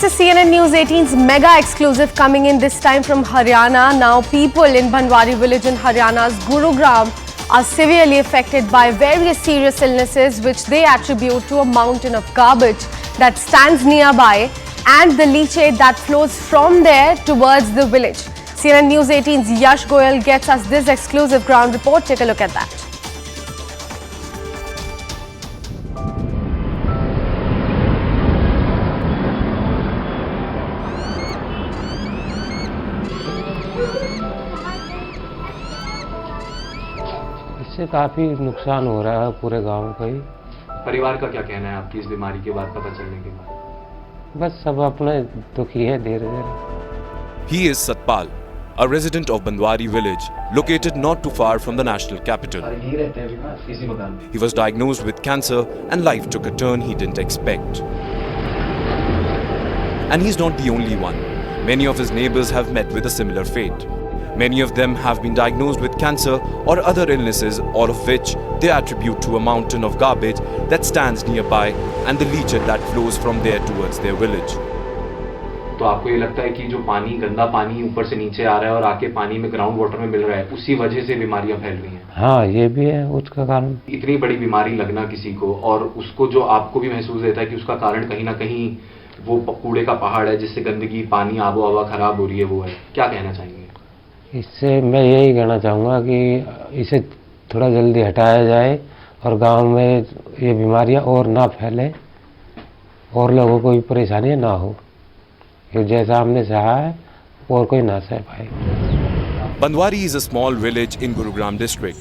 This is CNN News 18's mega exclusive coming in this time from Haryana. Now people in Bhanwari village in Haryana's Gurugram are severely affected by various serious illnesses which they attribute to a mountain of garbage that stands nearby and the leachate that flows from there towards the village. CNN News 18's Yash Goyal gets us this exclusive ground report. Take a look at that. इससे काफ़ी नुकसान हो रहा है पूरे गांव का ही। परिवार का क्या कहना है आपकी इस बीमारी के बाद, पता चलने के बाद? बस सब अपने दुखी है धीरे धीरे। He is Satpal, a resident of Bhanwari village, located not too far from the national capital. He was diagnosed with cancer and life took a turn he didn't expect. And he's not the only one. Many of his neighbors have met with a similar fate. Many of them have been diagnosed with cancer or other illnesses, all of which they attribute to a mountain of garbage that stands nearby and the leachate that flows from there towards their village. तो आपको ये लगता है कि जो पानी, गंदा पानी ऊपर से नीचे आ रहा है और आके पानी में ग्राउंड वाटर में मिल रहा है, उसी वजह से बीमारियां फैल रही हैं? हाँ, ये भी है उसका कारण। इतनी बड़ी बीमारी लगना किसी को, और उसको जो आपको भी महसूस देता है कि उसका कारण कहीं ना कहीं वो कूड़े का पहाड़ है जिससे गंदगी, पानी, आबो हवा खराब हो रही है, वो है। क्या कहना चाहेंगे? इससे मैं यही कहना चाहूँगा कि इसे थोड़ा जल्दी हटाया जाए और गांव में ये बीमारियां और ना फैले और लोगों को भी परेशानी ना हो, कि जैसा हमने सहा है और कोई ना सह पाए। Bhanwari is a small village in Gurugram district.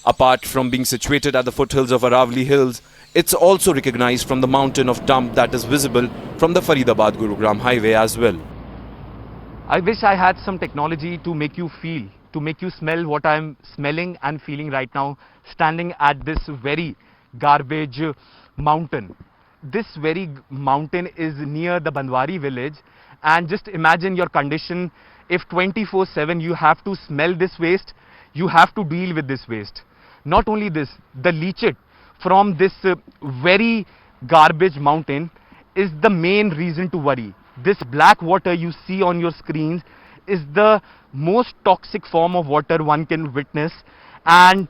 Apart from being situated at the foothills of Aravali Hills, it's also recognized from the mountain of dump that is visible from the Faridabad-Gurugram highway as well. I wish I had some technology to make you feel, to make you smell what I'm smelling and feeling right now, standing at this very garbage mountain. This very mountain is near the Bhanwari village, and just imagine your condition if 24/7 you have to smell this waste, you have to deal with this waste. Not only this, the leachate from this very garbage mountain is the main reason to worry. This black water you see on your screens is the most toxic form of water one can witness, and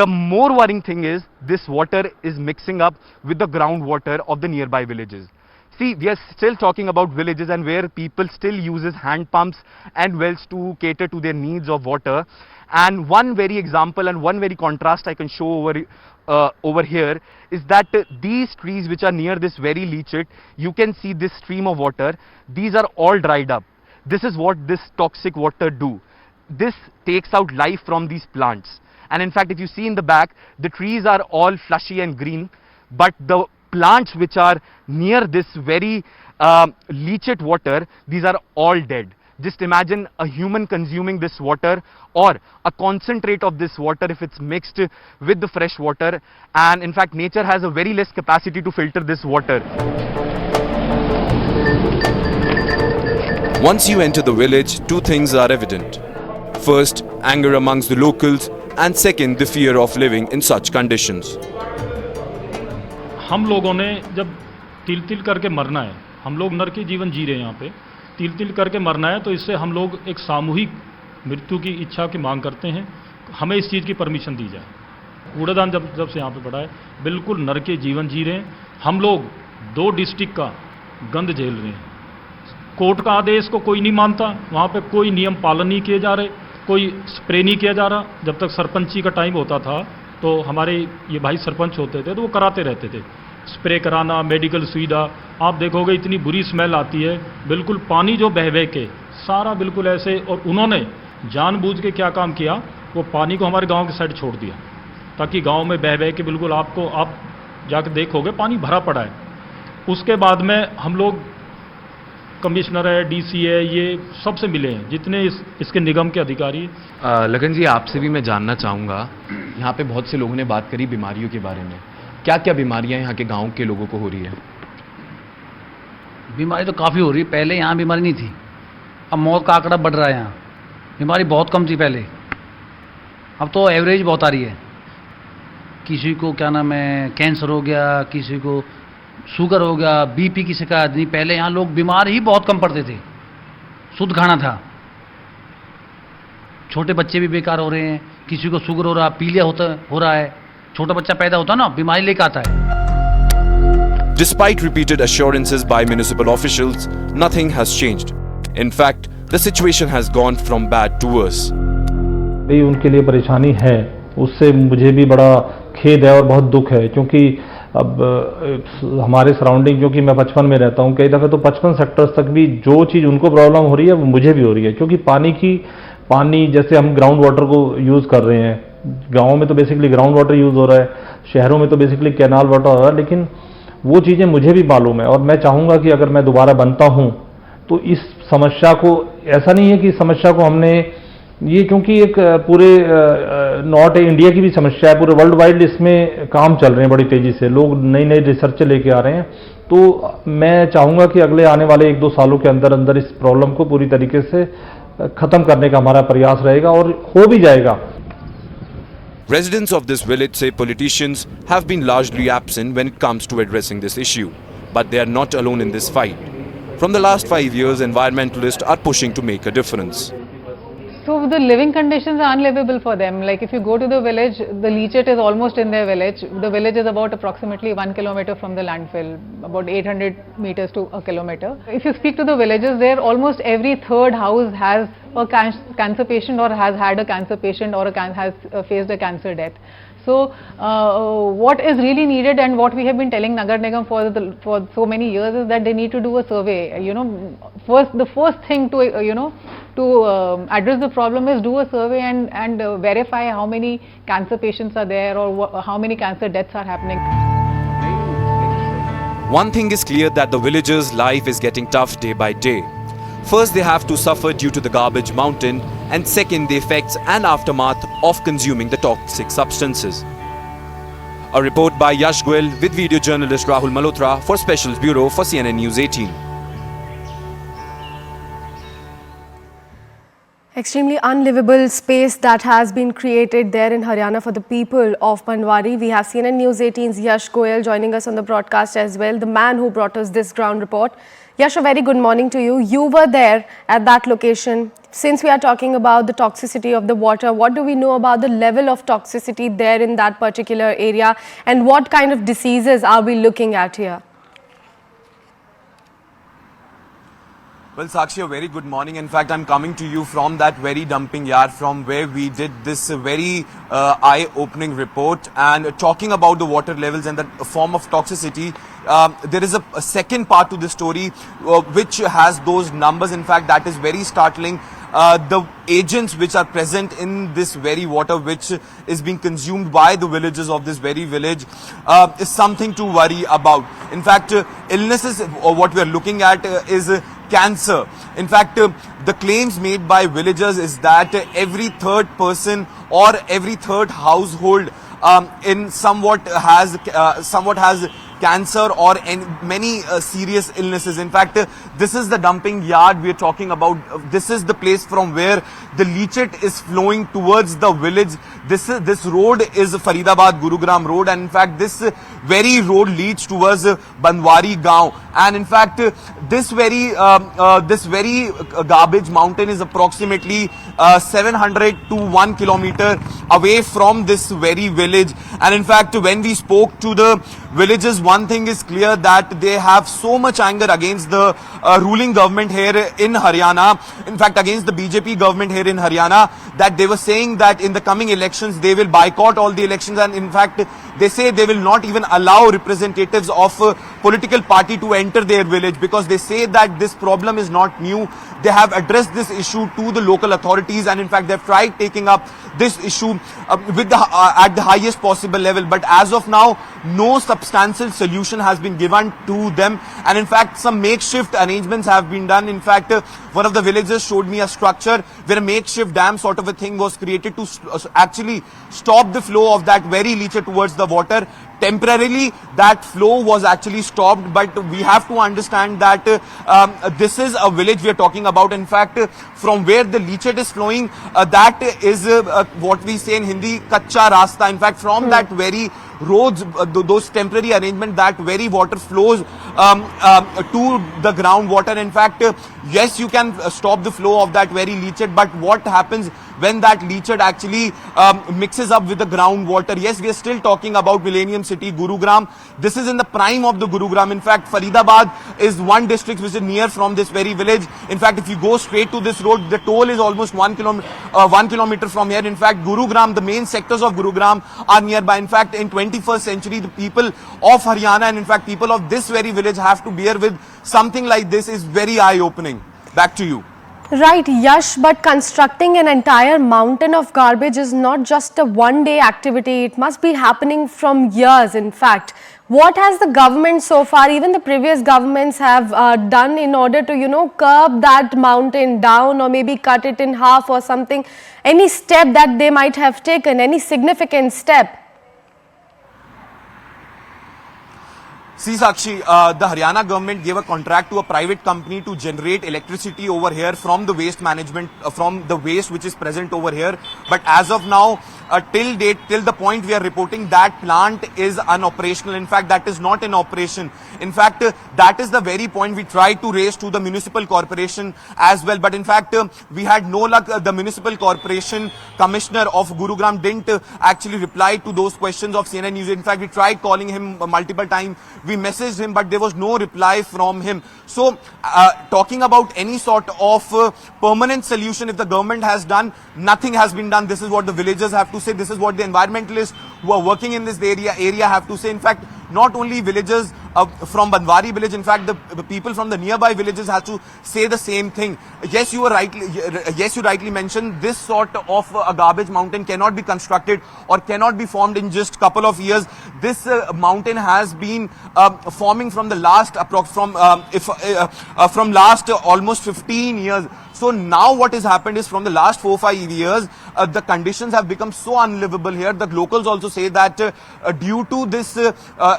the more worrying thing is this water is mixing up with the groundwater of the nearby villages. See, we are still talking about villages and where people still uses hand pumps and wells to cater to their needs of water. And one very example and one very contrast I can show over here is that these trees which are near this very leachate, you can see this stream of water, these are all dried up. This is what this toxic water do. This takes out life from these plants. And in fact, if you see in the back, the trees are all flushy and green, but the plants which are near this very leachate water, these are all dead. Just imagine a human consuming this water or a concentrate of this water if it's mixed with the fresh water. And in fact, nature has a very less capacity to filter this water. Once you enter the village, two things are evident. First, anger amongst the locals, and second, the fear of living in such conditions. हम लोगों ने जब तिल तिल करके मरना है, हम लोग नर की जीवन जी रहे हैं यहाँ पे, तिल तिल करके मरना है, तो इससे हम लोग एक सामूहिक मृत्यु की इच्छा की मांग करते हैं। हमें इस चीज़ की परमिशन दी जाए। कूड़ेदान जब से यहाँ पे पड़ा है, बिल्कुल नर के जीवन जी रहे हैं। हम लोग 2 डिस्ट्रिक्ट का गंद झेल रहे हैं। कोर्ट का आदेश को कोई नहीं मानता, वहाँ पे कोई नियम पालन नहीं किए जा रहे, कोई स्प्रे नहीं किया जा रहा। जब तक सरपंची का टाइम होता था तो हमारे ये भाई सरपंच होते थे तो वो कराते रहते थे, स्प्रे कराना, मेडिकल सुविधा। आप देखोगे इतनी बुरी स्मेल आती है, बिल्कुल पानी जो बह बह के सारा बिल्कुल ऐसे। और उन्होंने जानबूझ के क्या काम किया, वो पानी को हमारे गांव के साइड छोड़ दिया ताकि गांव में बह बह के बिल्कुल आप जाकर देखोगे पानी भरा पड़ा है। उसके बाद में हम लोग कमिश्नर है, डीसी है, ये सबसे मिले हैं जितने इसके निगम के अधिकारी। लगन जी, आपसे भी मैं जानना चाहूँगा, यहाँ पे बहुत से लोगों ने बात करी बीमारियों के बारे में। क्या क्या बीमारियाँ यहाँ के गांव के लोगों को हो रही है? बीमारी तो काफ़ी हो रही है। पहले यहाँ बीमारी नहीं थी, अब मौत का आंकड़ा बढ़ रहा है। यहाँ बीमारी बहुत कम थी पहले, अब तो एवरेज बहुत आ रही है। किसी को क्या नाम है कैंसर हो गया, किसी को शुगर हो गया, बीपी की शिकायत नहीं। पहले यहाँ लोग बीमार ही बहुत कम पड़ते थे, शुद्ध खाना था। छोटे बच्चे भी बेकार हो रहे हैं, किसी को शुगर हो रहा, पीलिया हो रहा है। छोटा बच्चा पैदा होता है ना, बीमारी लेकर आता है। Despite repeated assurances by municipal officials, nothing has changed. In fact, the situation has gone from bad to worse. ये उनके लिए परेशानी है, उससे मुझे भी बड़ा खेद है और बहुत दुख है, क्योंकि अब हमारे सराउंडिंग, क्योंकि मैं 55 में रहता हूँ, कई दफ़े तो 55 सेक्टर्स तक भी जो चीज़ उनको प्रॉब्लम हो रही है वो मुझे भी हो रही है। क्योंकि पानी जैसे हम ग्राउंड वाटर को यूज़ कर रहे हैं, गाँव में तो बेसिकली ग्राउंड वाटर यूज़ हो रहा है, शहरों में तो बेसिकली कैनाल वाटर हो रहा है, लेकिन वो चीज़ें मुझे भी मालूम है। और मैं चाहूँगा कि अगर मैं दोबारा बनता हूँ तो इस समस्या को, ऐसा नहीं है कि समस्या को हमने ये, क्योंकि एक पूरे नॉट इंडिया की भी समस्या है, पूरे वर्ल्ड वाइड इसमें काम चल रहे हैं बड़ी तेज़ी से, लोग नई नई रिसर्च लेके आ रहे हैं। तो मैं चाहूँगा कि अगले आने वाले 1-2 सालों के अंदर अंदर इस प्रॉब्लम को पूरी तरीके से ख़त्म करने का हमारा प्रयास रहेगा, और हो भी जाएगा। Residents of this village say politicians have been largely absent when it comes to addressing this issue, but they are not alone in this fight. From the last 5 years, environmentalists are pushing to make a difference. So the living conditions are unlivable for them. Like if you go to the village, the leachate is almost in their village. The village is about approximately 1 kilometer from the landfill, about 800 meters to a kilometer. If you speak to the villagers there, almost every third house has a cancer patient or has had a cancer patient or has faced a cancer death. So what is really needed and what we have been telling Nagar Nigam for so many years is that they need to do a survey. The first thing to address the problem is do a survey and verify how many cancer patients are there or how many cancer deaths are happening. One thing is clear, that the villagers' life is getting tough day by day. First, they have to suffer due to the garbage mountain, and second, the effects and aftermath of consuming the toxic substances. A report by Yash Goel with video journalist Rahul Malhotra for Specials Bureau for CNN News 18. Extremely unlivable space that has been created there in Haryana for the people of Banwari. We have CNN News 18's Yash Goel joining us on the broadcast as well, the man who brought us this ground report. Yash, a very good morning to you. You were there at that location. Since we are talking about the toxicity of the water, what do we know about the level of toxicity there in that particular area, and what kind of diseases are we looking at here? Well, Sakshi, a very good morning. In fact, I'm coming to you from that very dumping yard from where we did this very eye-opening report, and talking about the water levels and the form of toxicity. There is a second part to the story which has those numbers. In fact, that is very startling. The agents which are present in this very water which is being consumed by the villagers of this very village is something to worry about. In fact, illnesses, what we are looking at is cancer. In fact, the claims made by villagers is that every third person or every third household in somewhat has cancer or many serious illnesses. In fact, this is the dumping yard we are talking about. This is the place from where the leachate is flowing towards the village. This road is Faridabad Gurugram road, and in fact this very road leads towards Banwari Gaon. And in fact this very garbage mountain is approximately 700 to 1 kilometer away from this very village. And in fact, when we spoke to the villagers, one thing is clear, that they have so much anger against the ruling government here in Haryana, in fact against the BJP government here in Haryana, that they were saying that in the coming elections they will boycott all the elections, and in fact they say they will not even allow representatives of political party to enter their village, because they say that this problem is not new. They have addressed this issue to the local authorities, and in fact they have tried taking up this issue with at the highest possible level, but as of now no substantial solution has been given to them, and in fact some makeshift arrangements have been done. In fact, one of the villagers showed me a structure where a makeshift dam sort of a thing was created to actually stop the flow of that very leachate towards the water. Temporarily that flow was actually stopped, but we have to understand that this is a village we are talking about. In fact, from where the leachate is flowing, that is what we say in Hindi, kacha rasta. In fact, from that very roads, those temporary arrangement, that very water flows to the groundwater. In fact, yes, you can stop the flow of that very leachate, but what happens when that leachate actually mixes up with the groundwater? Yes, we are still talking about Millennium City, Gurugram. This is in the prime of the Gurugram. In fact, Faridabad is one district which is near from this very village. In fact, if you go straight to this road, the toll is almost 1 kilometer from here. In fact, Gurugram, the main sectors of Gurugram are nearby. In fact, in 21st century, the people of Haryana and in fact people of this very village have to bear with something like this is very eye-opening. Back to you. Right, Yash, but constructing an entire mountain of garbage is not just a one-day activity. It must be happening from years, in fact. What has the government so far, even the previous governments have done in order to, curb that mountain down or maybe cut it in half or something? Any step that they might have taken, any significant step? See, Sakshi, the Haryana government gave a contract to a private company to generate electricity over here from the waste management, from the waste which is present over here. But as of now, till the point we are reporting, that plant is unoperational. In fact, that is not in operation. In fact, that is the very point we tried to raise to the municipal corporation as well. But in fact, we had no luck. The municipal corporation commissioner of Gurugram didn't actually reply to those questions of CNN News. In fact, we tried calling him multiple times. We messaged him, but there was no reply from him. So, talking about any sort of permanent solution, if the government has done, nothing has been done. This is what the villagers have to say. This is what the environmentalists who are working in this area have to say. In fact, not only villagers from Banwari village, in fact, the people from the nearby villages have to say the same thing. Yes, you rightly mentioned this sort of a garbage mountain cannot be constructed or cannot be formed in just a couple of years. This mountain has been forming from the last from last almost 15 years. So now what has happened is from the last 4-5 years, the conditions have become so unlivable here. The locals also say that due to this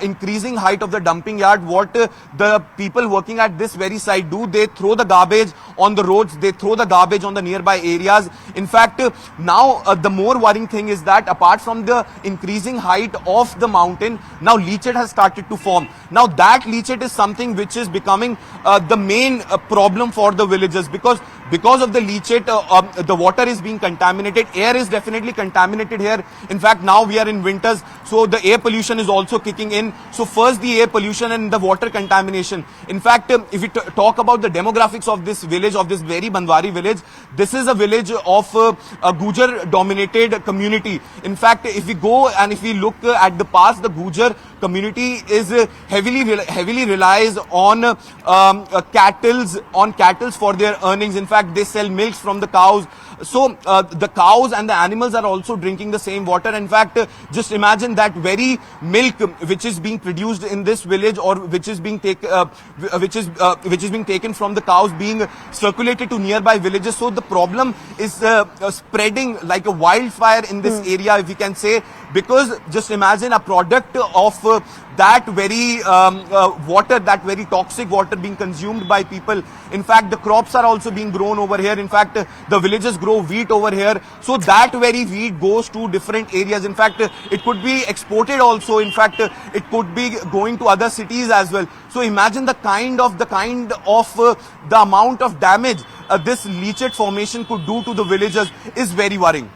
increasing height of the dumping yard, what the people working at this very site do, they throw the garbage on the roads, they throw the garbage on the nearby areas. In fact, now the more worrying thing is that apart from the increasing height of the mountain, now leachate has started to form. Now that leachate is something which is becoming the main problem for the villagers, because of the leachate, the water is being contaminated, air is definitely contaminated here. In fact, now we are in winters, so the air pollution is also kicking in. So first the air pollution and the water contamination. In fact, if we talk about the demographics of this village, of this very Banwari village, this is a village of a Gujar dominated community. In fact, if we go and if we look at the past, the Gujar community is heavily relies on cattle for their earnings. In fact, they sell milk from the cows. So the cows and the animals are also drinking the same water. In fact, just imagine that very milk which is being produced in this village, or which is being taken from the cows, being circulated to nearby villages. So the problem is spreading like a wildfire in this area, if we can say, because just imagine a product of that very water, that very toxic water being consumed by people. In fact, the crops are also being grown over here. In fact, the villages grow wheat over here. So that very wheat goes to different areas. In fact, it could be exported also. In fact, it could be going to other cities as well. So imagine the kind of the amount of damage this leachate formation could do to the villagers is very worrying.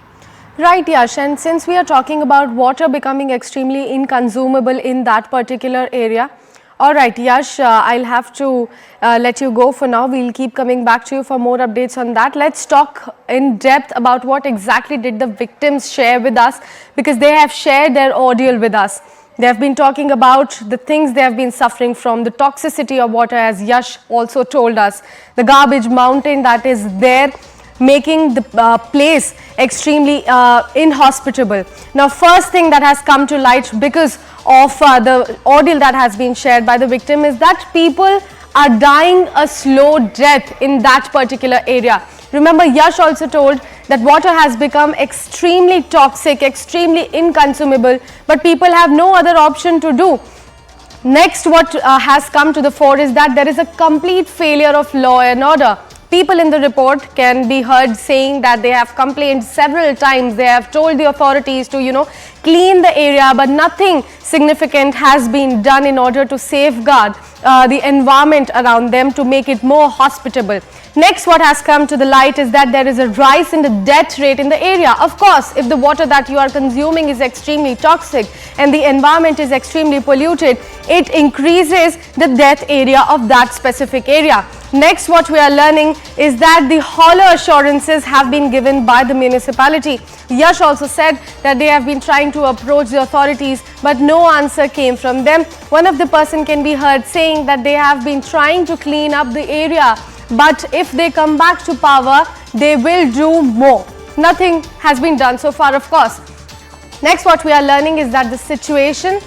Right, Yash, and since we are talking about water becoming extremely inconsumable in that particular area, all right, Yash, I'll have to let you go for now. We'll keep coming back to you for more updates on that. Let's talk in depth about what exactly did the victims share with us, because they have shared their ordeal with us. They have been talking about the things they have been suffering from, the toxicity of water, as Yash also told us, the garbage mountain that is there, making the place extremely inhospitable. Now, first thing that has come to light because of the ordeal that has been shared by the victim is that people are dying a slow death in that particular area. Remember, Yash also told that water has become extremely toxic, extremely inconsumable, but people have no other option to do. Next, what has come to the fore is that there is a complete failure of law and order. People in the report can be heard saying that they have complained several times. They have told the authorities to, clean the area, but nothing significant has been done in order to safeguard the environment around them to make it more hospitable. Next, what has come to the light is that there is a rise in the death rate in the area. Of course, if the water that you are consuming is extremely toxic and the environment is extremely polluted, it increases the death area of that specific area. Next, what we are learning is that the hollow assurances have been given by the municipality. Yash also said that they have been trying to approach the authorities, but no answer came from them. One of the person can be heard saying that they have been trying to clean up the area, but if they come back to power, they will do more. Nothing has been done so far, of course. Next, what we are learning is that the situation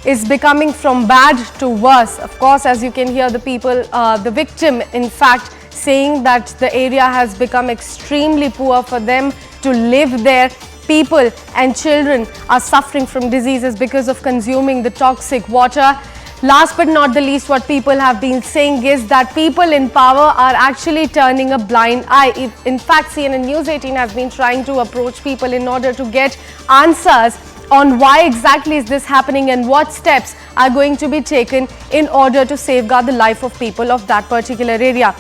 is becoming from bad to worse. Of course, as you can hear the people, the victim, in fact, saying that the area has become extremely poor for them to live there. People and children are suffering from diseases because of consuming the toxic water. Last but not the least, what people have been saying is that people in power are actually turning a blind eye. In fact, CNN News 18 has been trying to approach people in order to get answers on why exactly is this happening and what steps are going to be taken in order to safeguard the life of people of that particular area.